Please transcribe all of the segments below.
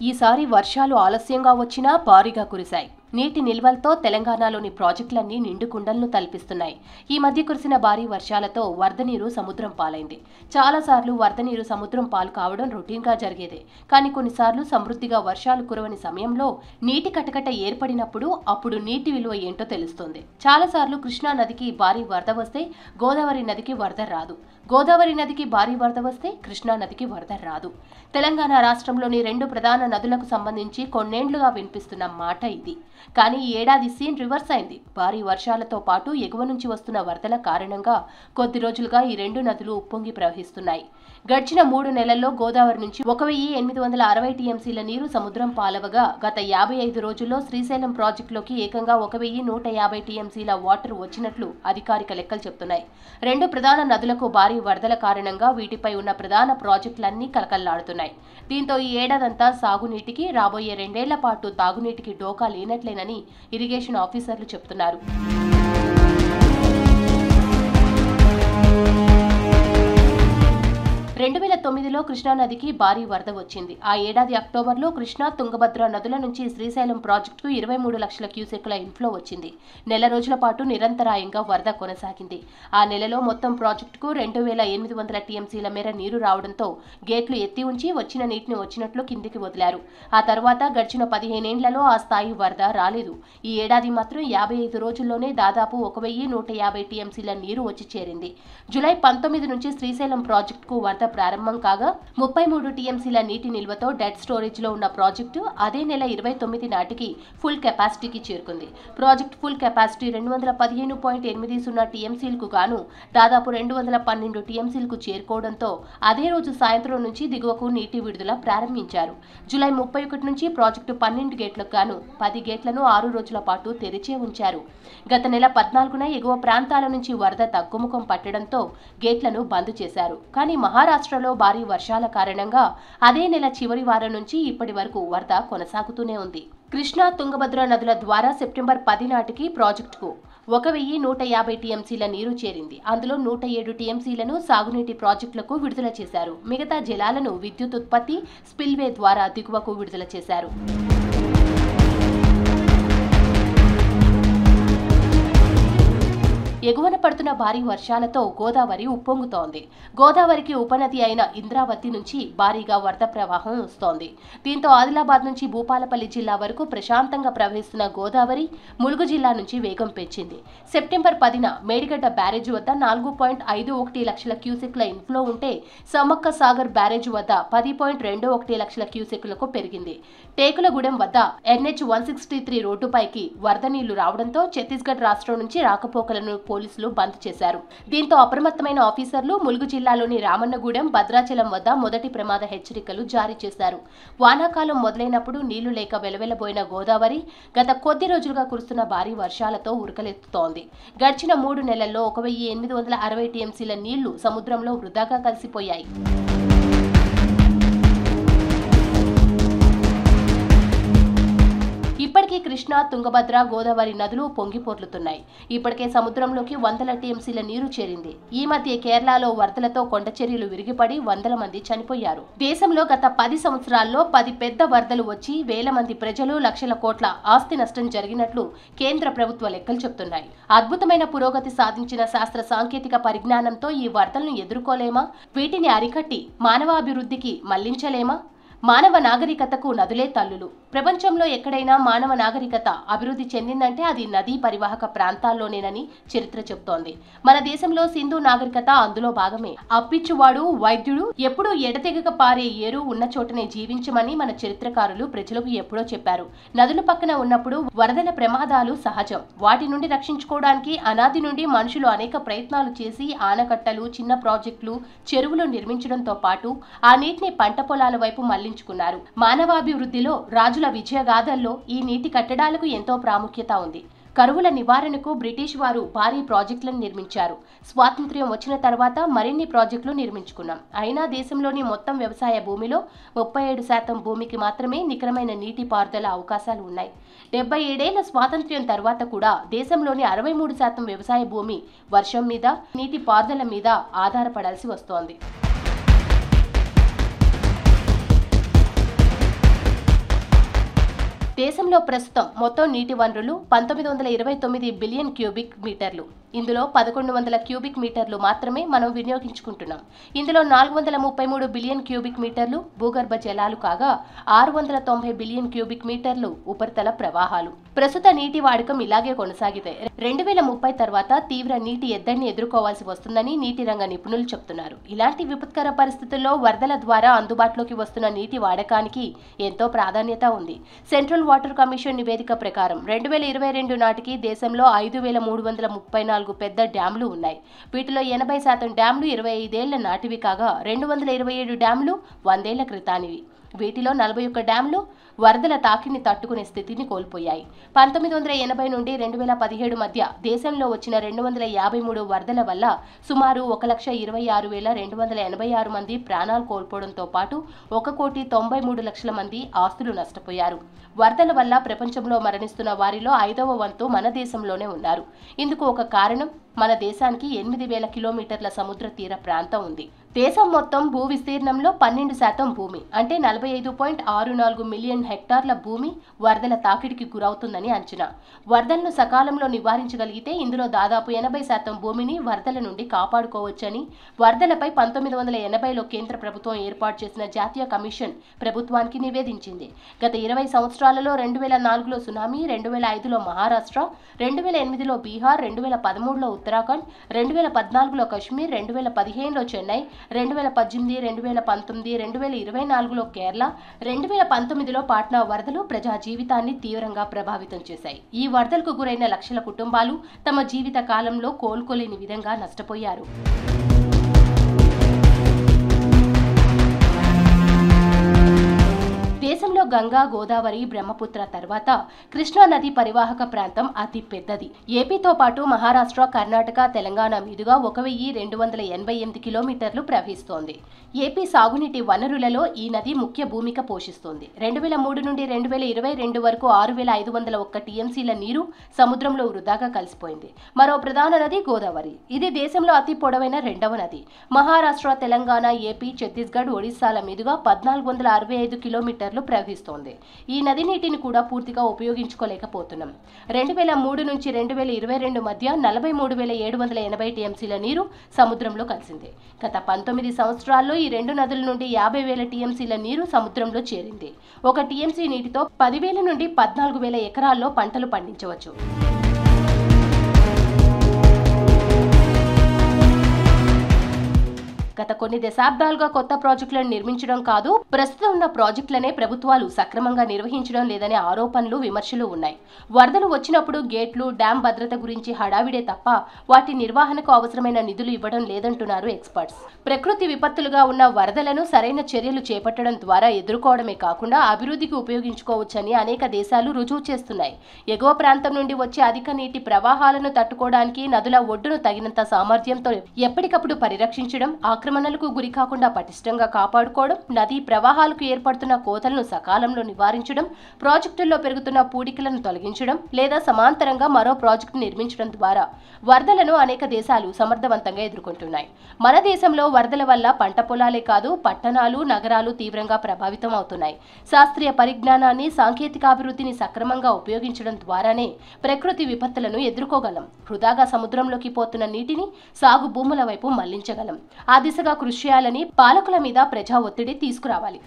ఈసారి వర్షాలు ఆలస్యంగా వచ్చినా భారీగా కురిశాయి. నీటి నిల్వలతో తెలంగాణలోని ప్రాజెక్టులన్నీ నిండు కుండలను తలపిస్తున్నాయి. ఈ మధ్య కురిసిన భారీ వర్షాలతో వరద నీరు సముద్రం పాలైంది. చాలాసార్లు వరద నీరు సముద్రం పాలు కావడం రొటీన్గా జరిగేదే. కానీ కొన్నిసార్లు సమృద్ధిగా వర్షాలు కురవని సమయంలో నీటి కటకట ఏర్పడినప్పుడు అప్పుడు నీటి విలువ ఏంటో తెలుస్తుంది. చాలాసార్లు కృష్ణా నదికి భారీ వరద వస్తే గోదావరి నదికి వరద రాదు. గోదావరి నదికి భారీ వరద వస్తే కృష్ణా నదికి వరద రాదు. తెలంగాణ రాష్ట్రంలోని రెండు ప్రధాన నదులకు సంబంధించి కొన్నేండ్లుగా వినిపిస్తున్న మాట ఇది. కానీ ఈ ఏడాది సీన్ రివర్స్ అయింది. భారీ వర్షాలతో పాటు ఎగువ నుంచి వస్తున్న వరదల కారణంగా కొద్ది రోజులుగా ఈ రెండు నదులు ఉప్పొంగి ప్రవహిస్తున్నాయి. గడిచిన 3 నెలల్లో గోదావరి నుంచి 1860 టీఎంసీల నీరు సముద్రం పాలవగా గత 55 రోజుల్లో శ్రీశైలం ప్రాజెక్టులోకి ఏకంగా 1150 టీఎంసీల వాటర్ వచ్చినట్లు అధికారిక లెక్కలు చెబుతున్నాయి. రెండు ప్రధాన నదులకు భారీ వరదల కారణంగా వీటిపై ఉన్న ప్రధాన ప్రాజెక్టులన్నీ కలకల్లాడుతున్నాయి. దీంతో ఈ ఏడాదంతా సాగునీటికి, రాబోయే 2 ఏళ్ల పాటు తాగునీటికి డోకా లేనట్లేనని ఇరిగేషన్ ఆఫీసర్లు చెబుతున్నారు. 2009లో కృష్ణానదికి భారీ వరద వచ్చింది. ఆ ఏడాది అక్టోబర్లో కృష్ణా, తుంగభద్ర నదుల నుంచి శ్రీశైలం ప్రాజెక్టుకు 23 లక్షల క్యూసెక్కుల ఇన్ఫ్లో వచ్చింది. నెల రోజుల పాటు నిరంతరాయంగా వరద కొనసాగింది. ఆ నెలలో మొత్తం ప్రాజెక్టుకు 2800 టీఎంసీల మేర నీరు రావడంతో గేట్లు ఎత్తి ఉంచి వచ్చిన నీటిని వచ్చినట్లు కిందికి వదిలారు. ఆ తర్వాత గడిచిన 15 ఏళ్లలో ఆ స్థాయి వరద రాలేదు. ఈ ఏడాది మాత్రం 55 రోజుల్లోనే దాదాపు 1150 టీఎంసీల నీరు వచ్చి చేరింది. జూలై 19 నుంచి శ్రీశైలం ప్రాజెక్టుకు వరద ప్రారంభం కాగా 33 టీఎంసీల నీటి నిల్వతో డెడ్ స్టోరేజ్ లో ఉన్న ప్రాజెక్టు అదే నెల 29 నాటికి ఫుల్ కెపాసిటీకి చేరుకుంది. ప్రాజెక్టు ఫుల్ కెపాసిటీ 215.80 టీఎంసీలకు గాను దాదాపు 212 టీఎంసీలకు చేరుకోవడంతో అదే రోజు సాయంత్రం నుంచి దిగువకు నీటి విడుదల ప్రారంభించారు. జూలై 31 నుంచి ప్రాజెక్టు 12 గేట్లకు గాను 10 గేట్లను 6 రోజుల పాటు తెరిచే ఉంచారు. గత నెల 14న ఎగువ ప్రాంతాల నుంచి వరద తగ్గుముఖం పట్టడంతో గేట్లను బంద్ చేశారు. కానీ మహారాష్ట్రలో భారీ వర్షాల కారణంగా అదే నెల చివరి వారం నుంచి ఇప్పటి వరకు వరద కొనసాగుతూనే ఉంది. కృష్ణా, తుంగభద్ర నదుల ద్వారా సెప్టెంబర్ 10 నాటికి ప్రాజెక్టుకు 1150 టీఎంసీల నీరు చేరింది. అందులో 107 టీఎంసీలను సాగునీటి ప్రాజెక్టులకు విడుదల చేశారు. మిగతా జలాలను విద్యుత్ ఉత్పత్తి, స్పిల్వే ద్వారా దిగువకు విడుదల చేశారు. ఎగువన పడుతున్న భారీ వర్షాలతో గోదావరి ఉప్పొంగుతోంది. గోదావరికి ఉపనది అయిన ఇంద్రావతి నుంచి భారీగా వరద ప్రవాహం వస్తోంది. దీంతో ఆదిలాబాద్ నుంచి భూపాలపల్లి జిల్లా వరకు ప్రశాంతంగా ప్రవహిస్తున్న గోదావరి ములుగు జిల్లా నుంచి వేగం పెంచింది. సెప్టెంబర్ 10న మేడిగడ్డ బ్యారేజ్ వద్ద 4.51 లక్షల క్యూసెక్ల ఇన్ఫ్లో ఉంటే సమ్మక్క సాగర్ బ్యారేజ్ వద్ద 10.21 లక్షల క్యూసెక్లకు పెరిగింది. టేకులగూడెం వద్ద NH 163 రోడ్డుపైకి వరద నీళ్లు రావడంతో ఛత్తీస్గఢ్ రాష్ట్రం నుంచి రాకపోకలను పోలీసులు బంద్ చేశారు. దీంతో అప్రమత్తమైన ఆఫీసర్లు ములుగు జిల్లాలోని రామన్నగూడెం, భద్రాచలం వద్ద మొదటి ప్రమాద హెచ్చరికలు జారీ చేశారు. వానాకాలం మొదలైనప్పుడు నీళ్లు లేక వెలవెలబోయిన గోదావరి గత కొద్ది రోజులుగా కురుస్తున్న భారీ వర్షాలతో ఉరకలెత్తుతోంది. గడిచిన 3 నెలల్లో 1860 టీఎంసీల నీళ్లు సముద్రంలో వృధాగా కలిసిపోయాయి. ఇప్పటికీ కృష్ణా, తుంగభద్ర, గోదావరి నదులు పొంగిపొర్లుతున్నాయి. ఇప్పటికే సముద్రంలోకి 100 టీఎంసీల నీరు చేరింది. ఈ మధ్య కేరళలో వరదలతో కొండ చర్యలు విరిగిపడి 100 మంది చనిపోయారు. దేశంలో గత 10 సంవత్సరాల్లో 10 పెద్ద వరదలు వచ్చి వేల మంది ప్రజలు, లక్షల కోట్ల ఆస్తి నష్టం జరిగినట్లు కేంద్ర ప్రభుత్వ లెక్కలు చెబుతున్నాయి. అద్భుతమైన పురోగతి సాధించిన శాస్త్ర సాంకేతిక పరిజ్ఞానంతో ఈ వరదలను ఎదుర్కోలేమా? వీటిని అరికట్టి మానవాభివృద్ధికి మళ్లించలేమా? మానవ నాగరికతకు నదులే తల్లులు. ప్రపంచంలో ఎక్కడైనా మానవ నాగరికత అభివృద్ధి చెందిందంటే అది నదీ పరివాహక ప్రాంతాల్లోనేనని చరిత్ర చెబుతోంది. మన దేశంలో సింధు నాగరికత అందులో భాగమే. అప్పిచ్చువాడు, వైద్యుడు, ఎప్పుడూ ఎడతెగక పారే ఏరు ఉన్న చోటనే జీవించమని మన చరిత్రకారులు ప్రజలకు ఎప్పుడో చెప్పారు. నదుల పక్కన ఉన్నప్పుడు వరదల ప్రమాదాలు సహజం. వాటి నుండి రక్షించుకోవడానికి అనాది నుండి మనుషులు అనేక ప్రయత్నాలు చేసి ఆనకట్టలు, చిన్న ప్రాజెక్టులు, చెరువులు నిర్మించడంతో పాటు ఆ నీటిని పంట పొలాల వైపు మళ్లించుకున్నారు. మానవాభివృద్ధిలో రాజుల విజయగాథల్లో ఈ నీటి కట్టడాలకు ఎంతో ప్రాముఖ్యత ఉంది. కరువుల నివారణకు బ్రిటిష్ వారు భారీ ప్రాజెక్టులను నిర్మించారు. స్వాతంత్ర్యం వచ్చిన తర్వాత మరిన్ని ప్రాజెక్టులు నిర్మించుకున్నాం. అయినా దేశంలోని మొత్తం వ్యవసాయ భూమిలో 37% భూమికి మాత్రమే నికరమైన నీటి పారుదల అవకాశాలు ఉన్నాయి. 77 ఏళ్ల స్వాతంత్ర్యం తర్వాత కూడా దేశంలోని 63% వ్యవసాయ భూమి వర్షం మీద, నీటి పారుదల మీద ఆధారపడాల్సి వస్తోంది. దేశంలో ప్రస్తుతం మొత్తం నీటి వనరులు 1929 బిలియన్ క్యూబిక్ మీటర్లు. ఇందులో 1100 క్యూబిక్ మీటర్లు మాత్రమే మనం వినియోగించుకుంటున్నాం. ఇందులో 433 బిలియన్ క్యూబిక్ మీటర్లు భూగర్భ జలాలు కాగా 690 బిలియన్ క్యూబిక్ మీటర్లు ఉపరితల ప్రవాహాలు. ప్రస్తుత నీటి వాడకం ఇలాగే కొనసాగితే 2030 తర్వాత తీవ్ర నీటి ఎద్దడిని ఎదుర్కోవాల్సి వస్తుందని నీటి రంగ నిపుణులు చెబుతున్నారు. ఇలాంటి విపత్కర పరిస్థితుల్లో వరదల ద్వారా అందుబాటులోకి వస్తున్న నీటి వాడకానికి ఎంతో ప్రాధాన్యత ఉంది. సెంట్రల్ వాటర్ కమిషన్ నివేదిక ప్రకారం 2022 నాటికి దేశంలో 5334 పెద్ద డ్యాంలు ఉన్నాయి. వీటిలో 80% డ్యాంలు 25 ఏళ్ల నాటివి కాగా 227 డ్యాంలు 100 ఏళ్ల క్రితానివి. వీటిలో 41 డ్యాంలు వరదల తాకిడిని తట్టుకునే స్థితిని కోల్పోయాయి. 1980 నుండి 2017 మధ్య దేశంలో వచ్చిన 253 వరదల వల్ల సుమారు 1,26,286 మంది ప్రాణాలు కోల్పోవడంతో పాటు 1,93,00,000 మంది ఆస్తులు నష్టపోయారు. వరదల వల్ల ప్రపంచంలో మరణిస్తున్న వారిలో 5వ వంతు మన దేశంలోనే ఉన్నారు. ఇందుకు ఒక కారణం మన దేశానికి 8,000 కిలోమీటర్ల సముద్ర తీర ప్రాంతం ఉంది. దేశం మొత్తం భూ విస్తీర్ణంలో 12% భూమి అంటే 45.64 మిలియన్ హెక్టార్ల భూమి వరదల తాకిడికి గురవుతుందని అంచనా. వరదలను సకాలంలో నివారించగలిగితే ఇందులో దాదాపు 80% భూమిని వరదల నుండి కాపాడుకోవచ్చని వరదలపై 1980లో కేంద్ర ప్రభుత్వం ఏర్పాటు చేసిన జాతీయ కమిషన్ ప్రభుత్వానికి నివేదించింది. గత 20 సంవత్సరాలలో 2004లో సునామీ, 2005లో మహారాష్ట్ర, 2008లో బీహార్, 2013లో ఉత్తరాఖండ్, 2014లో కశ్మీర్, 2015లో చెన్నై, 2018, 2019, 2024లో కేరళ, 2019లో పాట్నా వరదలు ప్రజా జీవితాన్ని తీవ్రంగా ప్రభావితం చేశాయి. ఈ వరదలకు గురైన లక్షల కుటుంబాలు తమ జీవిత కాలంలో కోలుకోలేని విధంగా నష్టపోయారు. దేశంలో గంగా, గోదావరి, బ్రహ్మపుత్ర తర్వాత కృష్ణా నది పరివాహక ప్రాంతం అతి పెద్దది. ఏపీతో పాటు మహారాష్ట్ర, కర్ణాటక, తెలంగాణ మీదుగా 1,288 కిలోమీటర్లు ప్రవహిస్తోంది. ఏపీ సాగునీటి వనరులలో ఈ నది ముఖ్య భూమిక పోషిస్తోంది. 2003 నుండి 2022 వరకు 6,501 టీఎంసీల నీరు సముద్రంలో వృధాగా కలిసిపోయింది. మరో ప్రధాన నది గోదావరి. ఇది దేశంలో అతి పొడవైన రెండవ నది. మహారాష్ట్ర, తెలంగాణ, ఏపీ, ఛత్తీస్గఢ్, ఒడిశాల మీదుగా 1,465 కిలోమీటర్లు ప్రవహిస్తోంది. ఈ నది నీటిని కూడా పూర్తిగా ఉపయోగించుకోలేకపోతున్నాం. 2003 నుంచి 2022 మధ్య 43,780 టీఎంసీల నీరు సముద్రంలో కలిసింది. గత 19 సంవత్సరాల్లో ఈ రెండు నదుల నుండి 50,000 టీఎంసీల నీరు సముద్రంలో చేరింది. ఒక టీఎంసీ నీటితో 10,000 నుండి 14,000 ఎకరాల్లో పంటలు పండించవచ్చు. గత కొన్ని దశాబ్దాలుగా కొత్త ప్రాజెక్టులను నిర్మించడం కాదు, ప్రస్తుతం ఉన్న ప్రాజెక్టులనే ప్రభుత్వాలు సక్రమంగా నిర్వహించడం లేదనే ఆరోపణలు, విమర్శలు ఉన్నాయి. వరదలు వచ్చినప్పుడు గేట్లు, డ్యాం భద్రత గురించి హడావిడే తప్ప వాటి నిర్వహణకు అవసరమైన నిధులు ఇవ్వడం లేదంటున్నారు ఎక్స్పర్ట్స్. ప్రకృతి విపత్తులుగా ఉన్న వరదలను సరైన చర్యలు చేపట్టడం ద్వారా ఎదుర్కోవడమే కాకుండా అభివృద్ధికి ఉపయోగించుకోవచ్చని అనేక దేశాలు రుజువు చేస్తున్నాయి. ఎగువ ప్రాంతం నుండి వచ్చే అధిక నీటి ప్రవాహాలను తట్టుకోవడానికి నదుల ఒడ్డును తగినంత సామర్థ్యంతో ఎప్పటికప్పుడు పరిరక్షించడం, ఆక్రమణలకు గురి కాకుండా పటిష్టంగా కాపాడుకోవడం, నదీ ప్రవాహాలకు ఏర్పడుతున్న కోతలను సకాలంలో నివారించడం, ప్రాజెక్టుల్లో పెరుగుతున్న పూడికలను తొలగించడం లేదా సమాంతరంగా మరో ప్రాజెక్టు నిర్మించడం ద్వారా వరదలను అనేక దేశాలు సమర్థవంతంగా ఎదుర్కొంటున్నాయి. మన దేశంలో వరదల వల్ల పంట పొలాలే కాదు, పట్టణాలు, నగరాలు తీవ్రంగా ప్రభావితం అవుతున్నాయి. శాస్త్రీయ పరిజ్ఞానాన్ని, సాంకేతికాభివృద్ధిని సక్రమంగా ఉపయోగించడం ద్వారానే ప్రకృతి విపత్తులను ఎదుర్కోగలం. వృధాగా సముద్రంలోకి పోతున్న నీటిని సాగు భూముల వైపు మళ్లించగలం. ఆ దిశగా కృషి చేయాలని పాలకుల మీద ప్రజా ఒత్తిడి తీసుకురావాలి.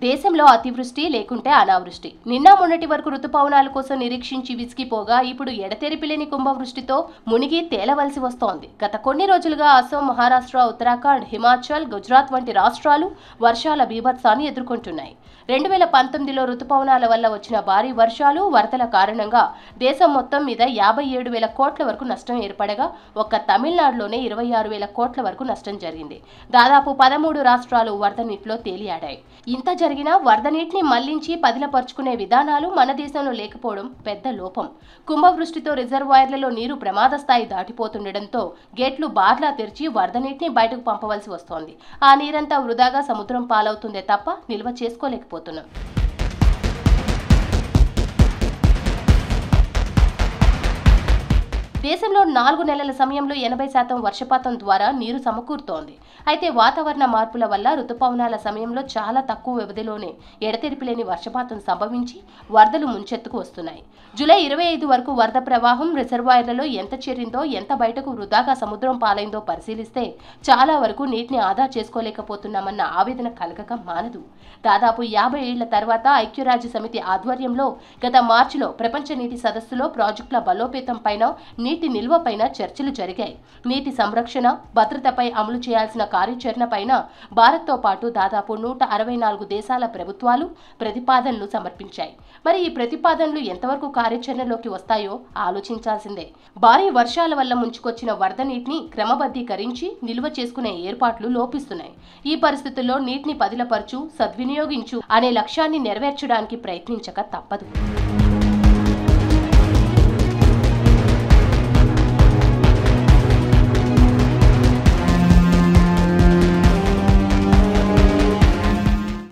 దేశంలో అతివృష్టి లేకుంటే అనావృష్టి. నిన్న మొన్నటి వరకు ఋతుపవనాల కోసం నిరీక్షించి విసిగిపోగా ఇప్పుడు ఎడతెరిపిలేని కుంభవృష్టితో మునిగి తేలవలసి వస్తోంది. గత కొన్ని రోజులుగా అసోం, మహారాష్ట్ర, ఉత్తరాఖండ్, హిమాచల్, గుజరాత్ వంటి రాష్ట్రాలు వర్షాల బీభత్సాన్ని ఎదుర్కొంటున్నాయి. 2019లో ఋతుపవనాల వల్ల వచ్చిన భారీ వర్షాలు, వరదల కారణంగా దేశం మొత్తం మీద 57,000 కోట్ల వరకు నష్టం ఏర్పడగా ఒక్క తమిళనాడులోనే 26,000 కోట్ల వరకు నష్టం జరిగింది. దాదాపు 13 రాష్ట్రాలు వరద నీటిలో తేలియాడాయి. ఇంత జరిగినా వరద నీటిని మళ్లించి పదిలపరుచుకునే విధానాలు మన దేశంలో లేకపోవడం పెద్ద లోపం. కుంభవృష్టితో రిజర్వాయర్లలో నీరు ప్రమాద స్థాయి దాటిపోతుండటంతో గేట్లు బార్లా తెరిచి వరద నీటిని బయటకు పంపవలసి వస్తోంది. ఆ నీరంతా వృధాగా సముద్రం పాలవుతుందే తప్ప నిల్వ చేసుకోలేకపోతున్నాం. దేశంలో 4 నెలల సమయంలో 80% వర్షపాతం ద్వారా నీరు సమకూరుతోంది. అయితే వాతావరణ మార్పుల వల్ల రుతుపవనాల సమయంలో చాలా తక్కువ వ్యవధిలోనే ఎడతెరిపిలేని వర్షపాతం సంభవించి వరదలు ముంచెత్తుకు వస్తున్నాయి. జూలై 25 వరకు వరద ప్రవాహం రిజర్వాయర్లలో ఎంత చేరిందో, ఎంత బయటకు వృధాగా సముద్రం పాలైందో పరిశీలిస్తే చాలా వరకు నీటిని ఆదా చేసుకోలేకపోతున్నామన్న ఆవేదన కలగక మానదు. దాదాపు 50 ఏళ్ల తర్వాత ఐక్యరాజ్య సమితి ఆధ్వర్యంలో గత మార్చిలో ప్రపంచ నీటి సదస్సులో ప్రాజెక్టుల బలోపేతం పైన, నీటి నిల్వ పైన చర్చలు జరిగాయి. నీటి సంరక్షణ, భద్రతపై అమలు చేయాల్సిన కార్యాచరణ పైన భారత్తో పాటు దాదాపు 164 దేశాల ప్రభుత్వాలు ప్రతిపాదనలు సమర్పించాయి. మరి ఈ ప్రతిపాదనలు ఎంతవరకు కార్యాచరణలోకి వస్తాయో ఆలోచించాల్సిందే. భారీ వర్షాల వల్ల ముంచుకొచ్చిన వరద నీటిని క్రమబద్ధీకరించి నిల్వ చేసుకునే ఏర్పాట్లు లోపిస్తున్నాయి. ఈ పరిస్థితుల్లో నీటిని పదిలపరచు, సద్వినియోగించు అనే లక్ష్యాన్ని నెరవేర్చడానికి ప్రయత్నించక తప్పదు.